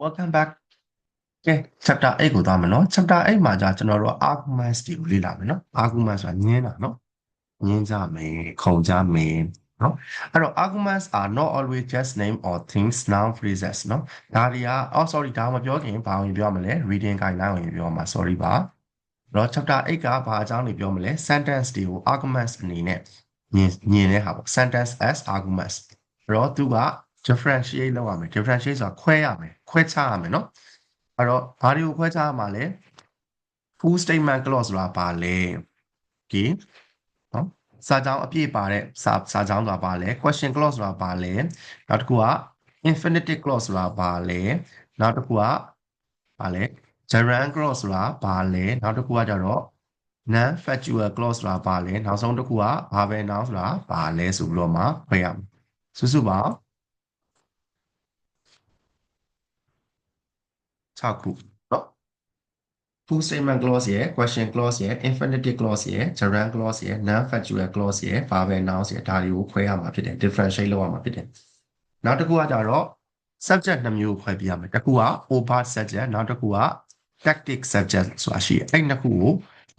Welcome back ကဲ chapter 8ကိုသွားမယ်နော် chapter 8မှာじゃကျွန်တော်တို့ arguments တွေကိုလေ့လာမယ်နော် arguments ဆိုတာညင်းတာနော်ညင်းကြမယ်ခုံကြမယ်နော်အဲ့တော့ arguments are not always just name or things noun phrases နော်ဒါတွေက sorry ဒါမပြောခင်ဘာဝင်ပြောမလဲ reading guideline ဝင်ပြောမှာ sorry ပါတော့ chapter 8ကဘာအကြောင်းတွေပြောမလဲ sentence တွေကို arguments အနေနဲ့ညင်တဲ့ဟာပေါ့ sentence as arguments အဲ့တော့သူက differentiate လုပ်ရမယ် differentiate ဆိုတာခွဲရမယ်ခွဲခြားရမယ်နော်အဲ့တော့ဘာတွေကိုခွဲခြားရမှာလဲ full statement clause ဆိုတာပါလဲ okay နော်စာကြောင်းအပြည့်ပါတဲ့စာကြောင်းဆိုတာပါလဲ question clause ဆိုတာပါလဲနောက်တစ်ခုက infinitive clause ဆိုတာပါလဲနောက်တစ်ခုကပါလဲ gerund clause ဆိုတာပါလဲနောက်တစ်ခုကကြတော့ non factual clause ဆိုတာပါလဲနောက်ဆုံးတစ်ခုက verbal noun ဆိုတာပါလဲဆိုပြီးတော့မှခွဲရမယ်စုပါ6ခုနော် full statement clause ရဲ့ question clause ရဲ့ infinitive clause ရဲ့ gerund clause ရဲ့ non factual clause ရဲ့ verbal nouns ရဲ့ဒါတွေကိုခွဲရမှာဖြစ်တယ် differentiate လုပ်ရမှာဖြစ်တယ်နောက်တစ်ခုကကြတော့ subject 2မျိုးခွဲပြရမယ်တစ်ခုက overt subject နောက်တစ်ခုက tactic subject ဆိုတာရှိတယ်အဲ့နှစ်ခုကို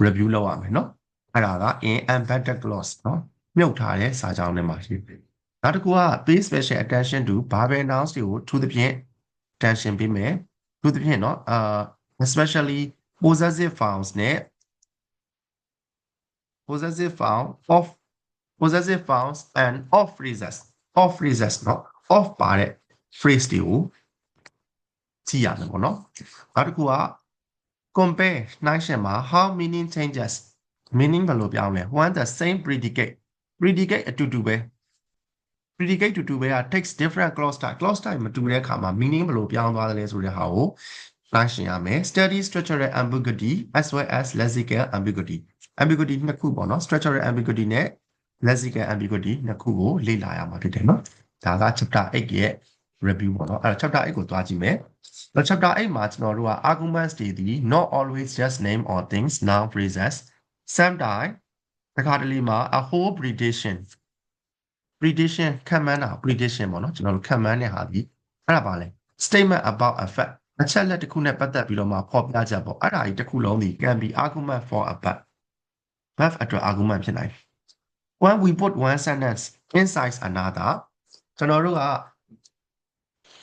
review လုပ်ရမယ်နော်အဲ့ဒါက in embedded clause နော်မြုပ်ထားတဲ့စာကြောင်းထဲမှာရှိတယ်နောက်တစ်ခုက pay special attention to verbal nouns တွေကိုထူးသဖြင့် attention ပေးမယ်ထူးသဖြင့်เนาะespecially possessive forms နဲ့ possessive forms and of phrases เนาะ of ပါတဲ့ phrase တွေကိုကြည့်ရမယ်ပေါ့เนาะနောက်တစ်ခုက compare နှိုင်းယှဉ်မှာ how meaning changes meaning ဘယ်လိုပြောင်းလဲ when the same predicate အတူတူပဲ predicate တူတူပဲက takes different clause type မတူတဲ့အခါမှာ meaning ဘယ်လိုပြောင်းသွားတယ်လဲဆိုတဲ့ဟာကိုနှိုင်းယှဉ်ရမယ် study structural ambiguity as well as lexical ambiguity နှစ်ခုပေါ့နော် structural ambiguity နဲ့ lexical ambiguity နှစ်ခုကိုလေ့လာရမှာဖြစ်တယ်နော်ဒါက chapter 8ရဲ့ review ပေါ့နော်အဲ့တော့ chapter 8ကိုသွားကြည့်မယ်chapter 8မှာကျွန်တော်တို့က arguments တွေဒီ not always just name or things noun phrases sometimes တခါတလေမှာ a whole prediction ခံမှန်းတာ prediction ပေါ့နော်ကျွန်တော်တို့ခံမှန်းတဲ့ဟာဒီအဲ့ဒါပါလဲ statement about a fact အချက်လက်တစ်ခုနဲ့ပတ်သက်ပြီးတော့မှဖော်ပြချက်ပေါ့အဲ့ဒါကြီးတစ်ခုလုံးဒီ can be argument for a fact အတွက် argument ဖြစ်နိုင်တယ် when we put one sentence inside another ကျွန်တော်တို့က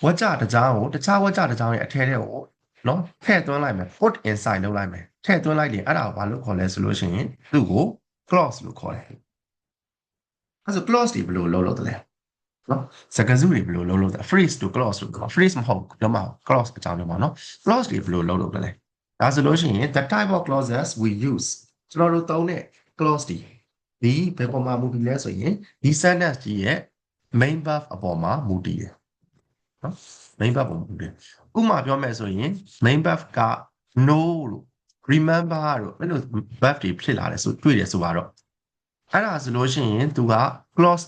ဝါကြတစ်ကြောင်းကိုတခြားဝါကြတစ်ကြောင်းရဲ့အထက်ထဲကိုနော်ထည့်သွင်းလိုက်မယ် put inside လုပ်လိုက်မယ်ထည့်သွင်းလိုက်ရင်အဲ့ဒါကိုဘာလို့ခေါ်လဲဆိုလို့ရှိရင်သူ့ကို clause လို့ခေါ်တယ်အဲ့ဆို clause တွေဘယ်လိုလုပ်တယ်လဲနော်စကားစုတွေဘယ်လိုလုပ်လဲ phrase to clause လို့ခေါ် phrase မဟုတ်တော့မဟုတ် clause အကြောင်းပြောမှာနော် clause တွေဘယ်လိုလုပ်လဲဒါဆိုလို့ရှိရင် the type of clauses we use ကျွန်တော်တို့သုံးတဲ့ clause တွေဒီဘယ်ပေါ်မှာမူတည်လဲဆိုရင်ဒီ sentence ကြီးရဲ့ main verb အပေါ်မှာမူတည်တယ်နော် main verb ပေါ်မူတည်ဥပမာပြောမယ်ဆိုရင် main verb က know လို့ remember လို့အဲ့လို verb တွေဖြစ်လာတယ်ဆိုတွေ့တယ်ဆိုတော့အဲ့ဒါဆိုလို့ရှိရင်သူက clause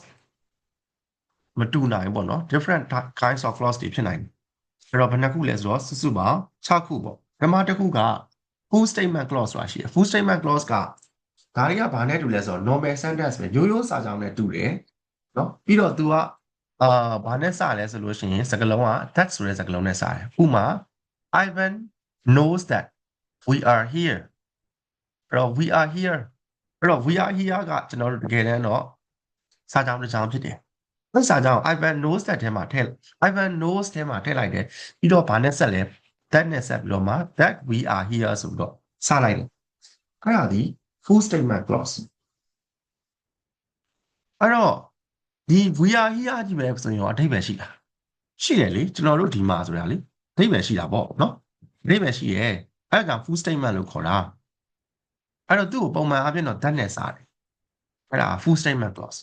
မတူနိုင်ပေါ့နော် different kinds of clause တွေဖြစ်နိုင်တယ်အဲ့တော့ဘယ်နှခုလဲဆိုတော့စုပေါင်း6ခုပေါ့ပထမတစ်ခုက full statement clause ဆိုတာရှိတယ် full statement clause ကဒါတွေကဘာနဲ့တူလဲဆိုတော့ normal sentence ပဲရိုးရိုးစာကြောင်းနဲ့တူတယ်နော်ပြီးတော့သူကဘာနဲ့စလဲဆိုလို့ရှိရင်စကားလုံးက that ဆိုတဲ့စကားလုံးနဲ့စတယ်ဥပမာ Ivan knows that we are here အဲ့တော့ we are here အဲ့တော့ we are here ကကျွန်တော်တို့တကယ်တမ်းတော့စာကြောင်းတစ်ကြောင်းဖြစ်တယ်အဲ့စာကြောင်း Ivan knows that ထဲမှာထည့် Ivan knows ထဲမှာထည့်လိုက်တယ်ပြီးတော့ဘာနဲ့ဆက်လဲ that နဲ့ဆက်ပြီးတော့မှ that we are here ဆိုပြီးတော့စလိုက်တယ်အဲ့ဒါဒီ full statement clause အဲ့တော့ဒီ we are here ကြီးပဲဆိုရင်အဓိပ္ပာယ်ရှိတာရှိတယ်လေကျွန်တော်တို့ဒီမှာဆိုတာလေအဓိပ္ပာယ်ရှိတာပေါ့နော်အဓိပ္ပာယ်ရှိရဲအဲ့ဒါကြောင့် full statement လို့ခေါ်တာအဲ့တော့သူ့ကိုပုံမှန်အားဖြင့်တော့ that နဲ့စတယ်အဲ့ဒါ full statement clause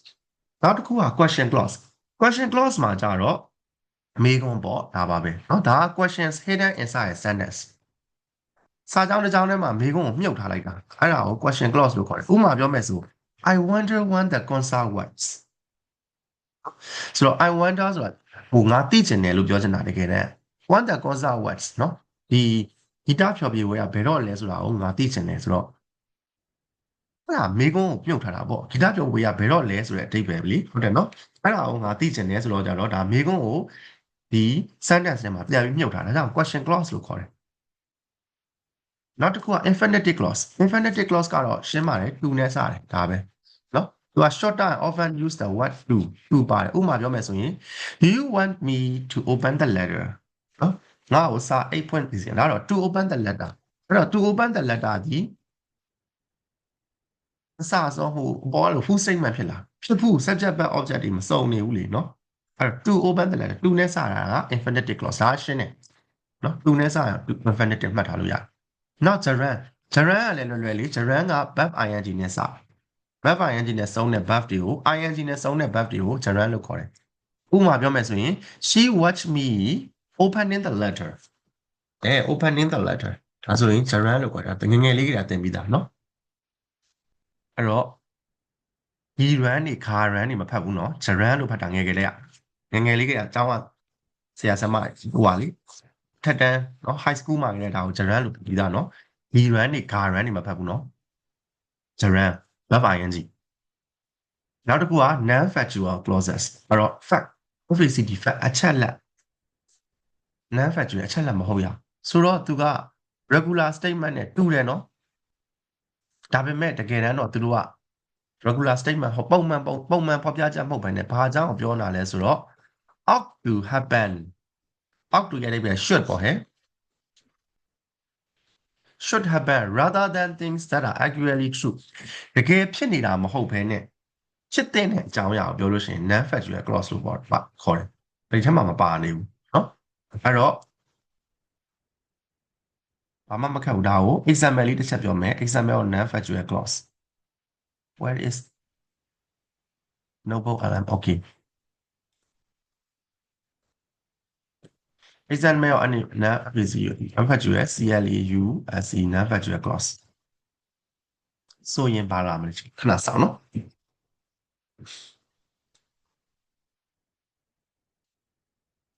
နောက်တစ်ခုက question clause မှာကြတော့မေးခွန်းပေါ့ဒါပါပဲเนาะဒါက questions hidden inside a sentence စာကြောင်းတစ်ကြောင်းထဲမှာမေးခွန်းကိုမြုပ်ထားလိုက်တာအဲ့ဒါကို question clause လို့ခေါ်တယ်ဥပမာပြောမယ်ဆို I wonder when the concert was ဆိုတော့ I wonder ဆိုတာဟိုငါသိချင်တယ်လို့ပြောချင်တာတကယ်တမ်း when the concert was เนาะဒီဂီတဖျော်ဖြေပွဲကဘယ်တော့လဲဆိုတာကိုငါသိချင်တယ်ဆိုတော့အဲ့ဒါမေးခွန်းကိုမြုပ်ထားတာပေါ့ဂီတဖျော်ဖြေပွဲကဘယ်တော့လဲဆိုတဲ့အဓိပ္ပာယ်ပဲလေဟုတ်တယ်เนาะအဲ့ဒါကိုငါသိချင်တယ်ဆိုတော့ကြတော့ဒါမေးခွန်းကို ဒီ sentence ထဲမှာပြန်ပြီးမြုပ်ထားတာဒါကြောင့် question clause လို့ခေါ်တယ်နောက်တစ်ခုက infinitive clause infinitive clause ကတော့ရှင်းပါတယ် to နဲ့စတယ်ဒါပဲနော်သူက short time often use the word to ပါတယ်ဥပမာပြောမယ်ဆိုရင် do you want me to open the letter နော်ငါ့ကိုစာအိတ်ဖွင့်ပြီးစင်ဒါတော့ to open the letter အဲ့တော့ to open the letter ဒီအစအဆုံးဟိုဘောလို့ full statement ဖြစ်လာဖြစ်ဖို့ subject verb object တွေမစုံနေဘူးလေနော်အဲ့တော့ to open the letter to နဲ့စတာက infinitive clause ဒါရှင်းတယ်နော် to နဲ့စရင် infinitive မှတ်ထားလို့ရတယ်နောက် gerund ကလည်းလွယ်လွယ်လေး gerund က verb ing နဲ့စ verb ing နဲ့စုံတဲ့ verb တွေကို ing နဲ့စုံတဲ့ verb တွေကို gerund လို့ခေါ်တယ်ဥပမာပြောမယ်ဆိုရင် she watched me opening the letter opening the letter ဒါဆိုရင် gerund လို့ခေါ်တာငယ်ငယ်လေးကသင်ပြီးသားเนาะအဲ့တော့ဒီ run တွေခါ run တွေမဖတ်ဘူးเนาะ gerund လို့ဖတ်တာငယ်ငယ်လေးကအကြောင်းကဆရာဆရာမဟိုပါလေထက်တန်းเนาะ high school မှာလည်းဒါကို gerund လို့ပြီးသားเนาะဒီ run တွေခါ run တွေမဖတ်ဘူးเนาะ gerund verb ing နောက်တစ်ခုက non factual clauses အဲ့တော့ fact obviously fact အချက်လက် non factual အချက်လက်မဟုတ်ရဆိုတော့သူက regular statement နဲ့တူတယ်နော်ဒါပေမဲ့တကယ်တမ်းတော့သူတို့က regular statement ဟောပုံမှန်ဖော်ပြချက်မဟုတ်ဘဲနဲ့ဘာကြောင့်ပြောတာလဲဆိုတော့ ought to happen ought to ရဲ့ပဲ should ပေါ့ဟဲ့ should happen rather than things that are actually true တကယ်ဖြစ်နေတာမဟုတ်ဘဲနဲ့ဖြစ်တဲ့အကြောင်းအရာကိုပြောလို့ရှိရင် non factual clause လို့ခေါ်တယ်ဒီထက်မှမပါနေဘူးเนาะအဲ့တော့ဘာမှမခက်ဘူးဒါကို example လေးတစ်ချက်ပြောမယ် example of non factual clause where is noble alarm okay example of any non factual clause non factual clause ဆိုရင်ပါလာမယ်ခဏစောင့်နော်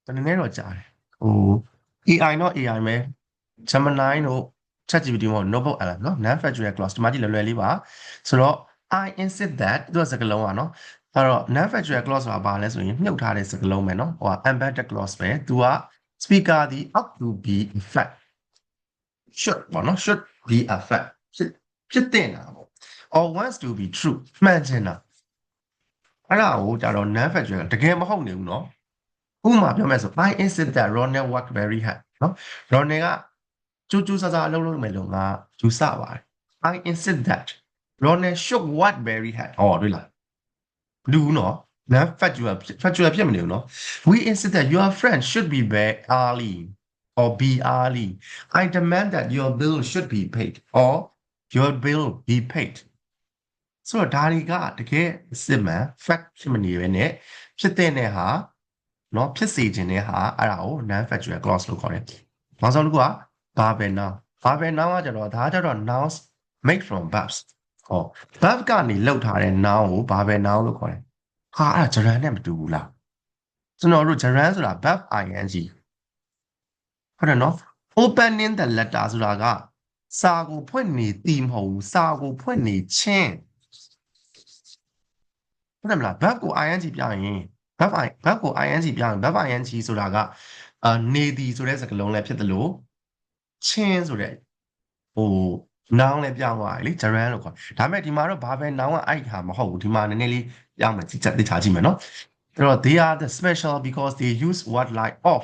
တနည်းနည်းတော့ကြားတယ်ဟို AI တော့ AI ပဲ Gemini တို့ ChatGPT တို့ noble alarm နော် non factual clause ဒီမှာကြည့်လွယ်လေးပါဆိုတော့ I insist that သူကစကားလုံးอ่ะနော်အဲ့တော့ non factual clause ဆိုတာဘာလဲဆိုရင်မြုပ်ထားတဲ့စကားလုံးပဲနော်ဟို embedded clause ပဲသူက speaker ဒီ ought to be a fact should ပေါ့နော် should be a fact ဖြစ်တဲ့တာပေါ့ or wants to be true မှန်ချင်တာအဲ့ဒါကိုကြတော့ non factual တကယ်မဟုတ်နေဘူးနော်ဥပမာပြောမယ်ဆို I insist that Ronald work very hard နော် Ronald ကကျူးဆဆအလုပ်လုပ်မယ်လို့ငါယူဆပါတယ် I insist that Ronald should work very hard ဟောတွေ့လားလူနော် non factual ဖြစ်မနေဘူးနော် We insist that your friend should be very early or be early I demand that your bill should be paid or your bill be paid ဆိုတော့ဒါတွေကတကယ်စစ်မှန် fact ဖြစ်မနေပဲနဲ့ဖြစ်တဲ့ဟာနော်ဖြစ်စေခြင်းတဲ့ဟာအဲ့ဒါကို non factual clause လို့ခေါ်တယ်။နောက်ဆုံးတစ်ခုက verbal noun ကကျတော့ဒါကကျတော့ nouns made from verbs ဟော verb ကနေလောက်ထားတဲ့ noun ကို verbal noun လို့ခေါ်တယ်။ဟာအဲ့ဒါ gerund နဲ့မတူဘူးလား။ကျွန်တော်တို့ gerund ဆိုတာ verb ing ဟုတ်တယ်နော် opening the letter ဆိုတာကစာကိုဖွင့်နေတည်မဟုတ်ဘူးစာကိုဖွင့်နေချင်းဟုတ်တယ်မလား verb ကို ing ပြရင်verb ကို ing ပြရင် verb ing ဆိုတာကနေသည်ဆိုတဲ့စကားလုံးလည်းဖြစ်တယ်လို့ချင်းဆိုတဲ့ဟို noun လည်းပြောင်းသွားတယ်လေ gerund လို့ခေါ်ဒါပေမဲ့ဒီမှာတော့ဘာပဲ noun ကအဲ့ဟာမဟုတ်ဘူးဒီမှာနည်းနည်းလေးပြောင်းမယ်ကြည့်သိချာကြည့်မယ်နော်အဲ့တော့ they are the special because they use word like of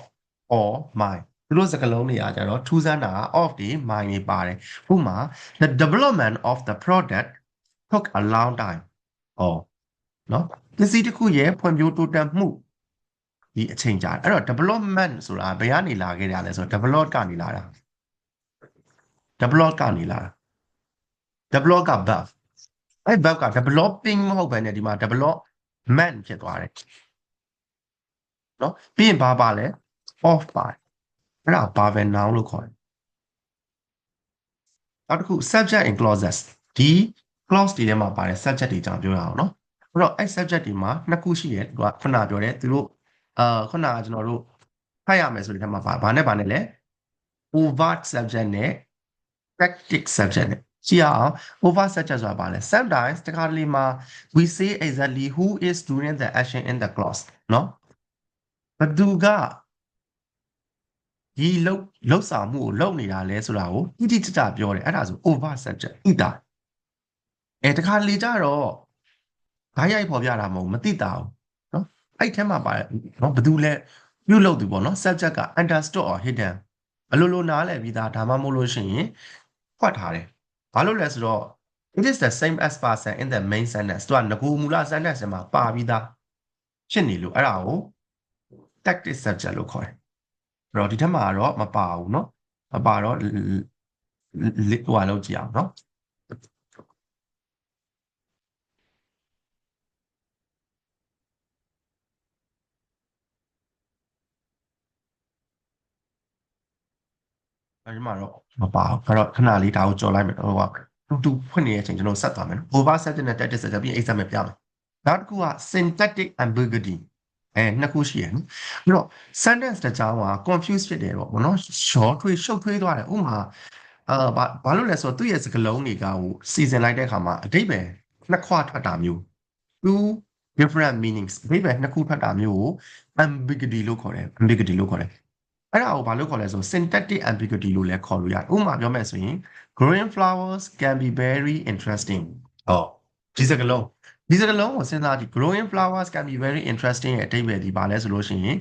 or my သူတို့စကားလုံးတွေအားကြတော့ထူးဆန်းတာ of တွေ my တွေပါတယ်ဥပမာ the development of the product took a long time ဟောနော်ပစ္စည်းတစ်ခုရဲ့ဖွံ့ဖြိုးတိုးတက်မှုဒီအချိန်ကြာအဲ့တော့ development ဆိုတာဘယ်ကနေလာခဲ့တာလဲဆိုတော့ develop ကနေလာတာ develop က verb အဲ့ verb က developing မဟုတ်ဘဲနဲ့ဒီမှာ development ဖြစ်သွားတယ်နော်ပြီးရင်ဘာပါလဲ of ပါတယ်အဲ့ဒါ verbal noun လို့ခေါ်တယ်နောက်တစ်ခု subject and clauses ဒီ clause တွေထဲမှာပါတယ် subject တွေကြောင့်ပြောရအောင်နော်အဲ့တော့အဲ့ subject တွေမှာနှစ်ခုရှိတယ်သူကခုနပြောတယ်သူတို့ခုနကကျွန်တော်တို့ဖတ်ရမယ်ဆိုတဲ့ထဲမှာဘာနဲ့လဲ overt subject နဲ့ tactic subject နဲ့ကြည့်အောင် overt subject ဆိုတာဘာလဲ sometimes တခါတလေမှာ we say exactly who is doing the action in the clause နော်ဘသူက ဒီလောက်ဆောင်မှုကိုလုပ်နေတာလဲဆိုတာကိုတိတိကျကျပြောတယ်အဲ့ဒါဆို over subject ဣတာတခါလေကြတော့ဓာတ်ရိုက်ဖော်ပြတာမဟုတ်မသိတာဘူးနော်အဲ့ထဲမှာပါတယ်နော်ဘယ်သူလဲပြုတ်လို့သူပေါ့နော် subject က understood or hidden ဘယ်လိုနားလည်ပြီးသားဒါမှမဟုတ်လို့ရှိရင်ဖွက်ထားတယ်ဘာလို့လဲဆိုတော့ it is the same as person in the main sentence သူကငကိုမူလ sentence မှာပါပြီးသားဖြစ်နေလို့အဲ့ဒါကို tactic subject လို့ခေါ်တယ်အဲ့တော့ဒီထက်မှာတော့မပါဘူးเนาะမပါတော့ဟိုလောက်ကြည့်အောင်เนาะအဲဒီမှာတော့မပါဘူးအဲ့တော့ခဏလေးဒါကိုကြော်လိုက်မယ်ဟိုကတူဖွင့်နေတဲ့အချိန်ကျွန်တော်ဆက်သွားမယ်နော် over subject နဲ့ tactic subject ပြီး exam ပြမယ်နောက်တစ်ခုက syntactic ambiguity နှစ်ခုရှိရနော်အဲ့တော့ sentence တစ်ကြောင်းက confuse ဖြစ်တယ်ပေါ့နော်ရှော့ထွေးရှုပ်ထွေးသွားတယ်ဥပမာဘာလို့လဲဆိုတော့သူ့ရဲ့စကားလုံးတွေကဟိုစီစဉ်လိုက်တဲ့အခါမှာအတိတ်ပဲနှစ်ခွထွက်တာမျိုး two different meanings အတိတ်ပဲနှစ်ခုထွက်တာမျိုးကို ambiguity လို့ခေါ်တယ် ambiguity လို့ခေါ်တယ်အဲ့ဒါကိုဘာလို့ခေါ်လဲဆို syntactic ambiguity လို့လည်းခေါ်လို့ရတယ်ဥပမာပြောမယ်ဆိုရင် growing flowers can be very interesting ဒီစကားလုံးကိုစဉ်းစားကြည့် growing flowers can be very interesting ရဲ့အတိတ်ပဲဒီပါလဲဆိုလို့ရှိရင်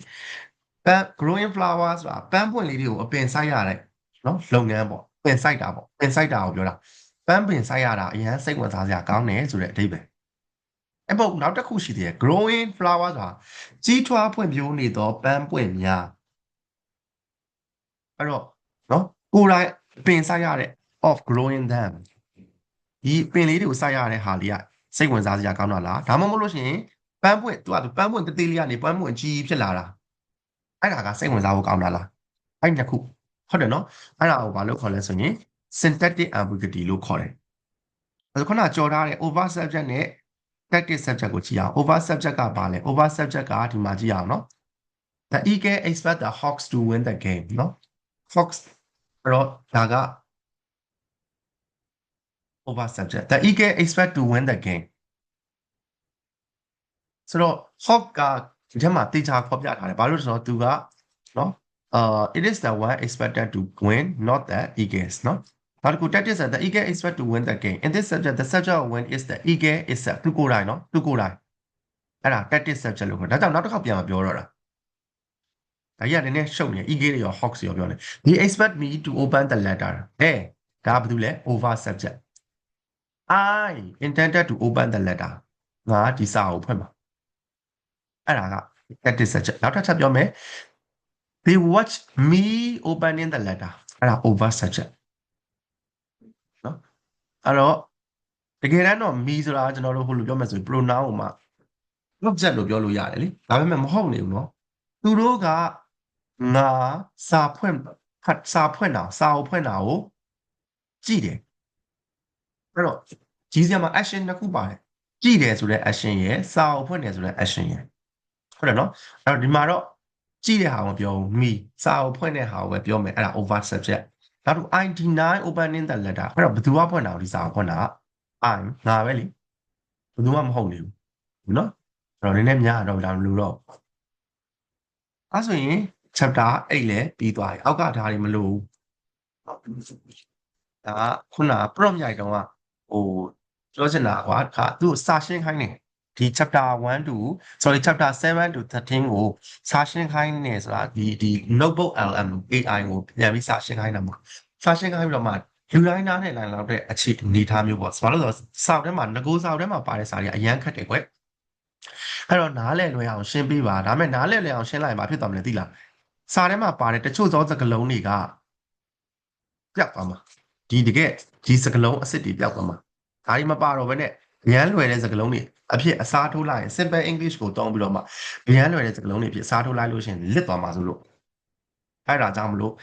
growing flowers ဆိုတာပန်းပွင့်လေးတွေကိုအပင်စိုက်ရတဲ့နော်လုပ်ငန်းပေါ့ပင်စိုက်တာပေါ့ပင်စိုက်တာကိုပြောတာပန်းပင်စိုက်ရတာအရင်စိတ်ဝင်စားစရာကောင်းတယ်ဆိုတဲ့အတိတ်ပဲအဲ့ပေါ့နောက်တစ်ခုရှိသေးတယ် growing flowers ဆိုတာကြီးထွားဖွံ့ဖြိုးနေသောပန်းပွင့်များအဲ့တော့နော်ကိုယ်တိုင်ပင်စိုက်ရတဲ့ of growing them ဒီပင်လေးတွေကိုစိုက်ရတဲ့ဟာလေးကစိတ်ဝင်စားစရာကောင်းတာလားဒါမှမဟုတ်လို့ရှိရင်ပန်းပွင့်သူကပန်းပွင့်တသေးလေးကနေပန်းပွင့်ကြီးဖြစ်လာတာအဲ့ဒါကစိတ်ဝင်စားဖို့ကောင်းတာလားအဲ့နှစ်ခုဟုတ်တယ်နော်အဲ့ဒါကိုဘာလို့ခေါ်လဲဆိုရင် syntactic ambiguity လို့ခေါ်တယ်အဲ့ခုနကြော်ထားတဲ့ over subject နဲ့ tactic subject ကိုကြည့်အောင် over subject ကဘာလဲ over subject ကဒီမှာကြည့်အောင်နော် the eagle expect the hawks to win the game နော် hawks အဲ့တော့ဒါက over subject the eagle expect to win the game ဆိုတော့ hawk ကဒီထဲမှာတေချာဖော်ပြထားတယ်ဘာလို့လဲဆိုတော့သူကနော်it is the one expected to win not the eagles နော်နောက်တစ်ခု tactic is the eagle expect to win the game in this subject the subject of win is the eagle itself သူကိုယ်တိုင်နော်သူကိုယ်တိုင်အဲ့ဒါ tactic subject လို့ခေါ်ဒါကြောင့်နောက်တစ်ခေါက်ပြန်မပြောတော့တာဒါကြီးကနည်းနည်းရှုပ်နေ eagle တွေရော hawks ရောပြောနေ he expect me to open the letter ဒါဘာလို့လဲ over subject I intended to open the letter ငါဒီစာကိုဖွင့်မှာအဲ့ဒါက tactic subject နောက်တစ်ချက်ပြောမယ် they watch me opening the letter အဲ့ဒါ over subject နော်အဲ့တော့တကယ်တမ်းတော့ me ဆိုတာကျွန်တော်တို့ဟိုလိုပြောမယ်ဆိုရင် pronoun ကိုမှ object လို့ပြောလို့ရတယ်လေဒါပေမဲ့မဟုတ်နေဘူးနော်သူတို့ကငါစာဖွင့်တာစာကိုဖွင့်တာကိုကြည့်တယ်အဲ့တော့ကြီးစရာမှာ action တစ်ခုပါတယ်ကြည့်တယ်ဆိုတဲ့ action ရယ်စာကိုဖွင့်တယ်ဆိုတဲ့ action ရယ်ဟုတ်တယ်နော်အဲ့တော့ဒီမှာတော့ကြည့်တဲ့ဟာကိုပြောဘူး me စာကိုဖွင့်တဲ့ဟာကိုပဲပြောမယ်အဲ့ဒါ over subject နောက်တစ် I deny opening the letter အဲ့တော့ဘယ်သူကဖွင့်တာဒီစာကိုဖွင့်တာ I ငါပဲလေဘယ်သူမှမဟုတ်နေဘူးနော်အဲ့တော့နည်းနည်းများတော့ဒါမလို့တော့အဲ့ဆိုရင် chapter 8လည်းပြီးသွားပြီအောက်ကဒါတွေမလို့ဒါကခုန prompt ရိုက်တော့ဟိုပြောချင်တာကွာသူ့စာရှင်းခိုင်းနေဒီ chapter 1 to sorry chapter 7 to 13ကိုစာရှင်းခိုင်းနေဆိုတာဒီ notebook LM AI ကိုပြန်ပြီးစာရှင်းခိုင်းတာမှာစာရှင်းခိုင်းပြီးတော့မှလူတိုင်းနားနဲ့လိုက်လောက်တဲ့အခြေအနေထားမျိုးပေါ့ဘာလို့လဲဆိုတော့စာအုပ်ထဲမှာငကိုစာအုပ်ထဲမှာပါတဲ့စာတွေအရန်ခက်တယ်ကွအဲ့တော့နားလည်လွယ်အောင်ရှင်းပေးပါဒါပေမဲ့နားလည်လွယ်အောင်ရှင်းလိုက်ရင်ဘာဖြစ်သွားမလဲသိလားစာထဲမှာပါတဲ့တချို့သောစကားလုံးတွေကပျောက်သွားမှာတကယ်ဒီစကားလုံးအစ်စ်တွေပျောက်သွားမှာဒါတွေမပါတော့ဘဲနဲ့ရမ်းလွယ်တဲ့စကားလုံးတွေအဖြစ်အစားထိုးလိုက်ရင် simple English ကိုတောင်းပြီးတော့မှရမ်းလွယ်တဲ့စကားလုံးတွေဖြစ်အစားထိုးလိုက်လို့ရှိရင်လစ်သွားမှာဆိုလို့အဲ့ဒါကြောင့်မလို့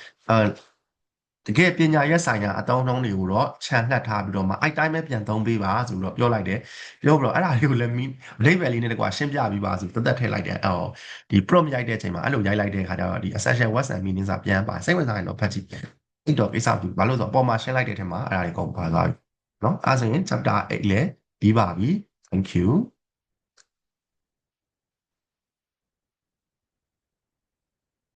တကယ်ပညာရက်ဆိုင်ရာအသုံးအနှုန်းတွေကိုတော့ခြံလှပ်ထားပြီးတော့မှအဲ့တိုင်းပဲပြန်သုံးပေးပါဆိုတော့ပြောလိုက်တယ်ပြောပြီးတော့အဲ့ဒါလေးကိုလည်းအဓိပ္ပာယ်လေးနဲ့တကွာရှင်းပြပြီးပါဆိုသက်ထည့်လိုက်တယ်ဒီ prompt ရိုက်တဲ့အချိန်မှာအဲ့လိုရိုက်လိုက်တဲ့အခါကျတော့ဒီ essential words and meanings ကပြန်ပါစိတ်ဝင်စားရင်တော့ဖတ်ကြည့်အဲ့တော့ကိစ္စဘူးဘာလို့ဆိုတော့ပေါ်မှာရှင်းလိုက်တဲ့ထဲမှာအဲ့ဒါတွေကုန်ပါသွားပြီเนาะအဲ့ဆိုရင် chapter 8လည်းပြီးပါပြီ thank you